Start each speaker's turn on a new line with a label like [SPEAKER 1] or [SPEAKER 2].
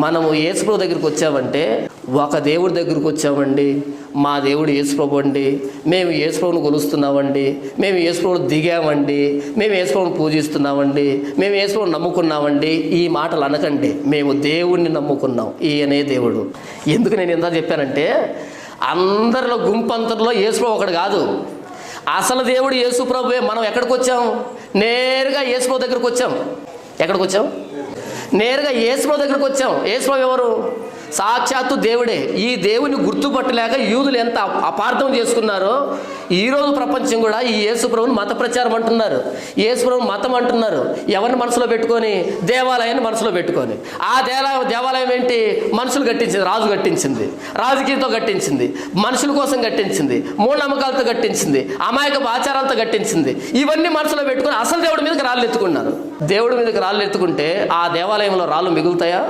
[SPEAKER 1] మనము యేసుప్రభు దగ్గరికి వచ్చామంటే ఒక దేవుడి దగ్గరికి వచ్చామండి, మా దేవుడు యేసుప్రభు అండి, మేము యేసుప్రభుని కొలుస్తున్నామండి, మేము యేసుప్రభుని దిగామండి, మేము యేసుప్రభుని పూజిస్తున్నామండి, మేము యేసుప్రభుని నమ్ముకున్నామండి, ఈ మాటలు అనకండి. మేము దేవుణ్ణి నమ్ముకున్నాం, ఈయనే దేవుడు. ఎందుకు నేను ఎంత చెప్పానంటే, అందరిలో గుంపంతలో యేసుప్రభు ఒకడు కాదు, అసలు దేవుడు యేసుప్రభువే. మనం ఎక్కడికి వచ్చాం? నేరుగా యేసుప్రభు దగ్గరికి వచ్చాం. ఎక్కడికి వచ్చాం? నేరుగా యేసుప్రభు దగ్గరికి వచ్చాం. యేసుప్రభు ఎవరు? సాక్షాత్తు దేవుడే. ఈ దేవుని గుర్తుపట్టలేక యూదులు ఎంత అపార్థం చేసుకున్నారో ఈరోజు ప్రపంచం కూడా ఈ యేసుప్రభుని మత ప్రచారం అంటున్నారు, యేసుప్రభుని మతం అంటున్నారు. ఎవరిని మనసులో పెట్టుకొని? దేవాలయాన్ని మనసులో పెట్టుకొని. ఆ దేవాలయం ఏంటి? మనుషులు కట్టించింది, రాజు కట్టించింది, రాజకీయంతో కట్టించింది, మనుషుల కోసం కట్టించింది, మూఢనమ్మకాలతో కట్టించింది, అమాయకపు ఆచారాలతో కట్టించింది. ఇవన్నీ మనసులో పెట్టుకొని అసలు దేవుడి మీదకి రాళ్ళు ఎత్తుకున్నారు. దేవుడి మీదకి రాళ్ళు ఎత్తుకుంటే ఆ దేవాలయంలో రాళ్ళు మిగులుతాయా?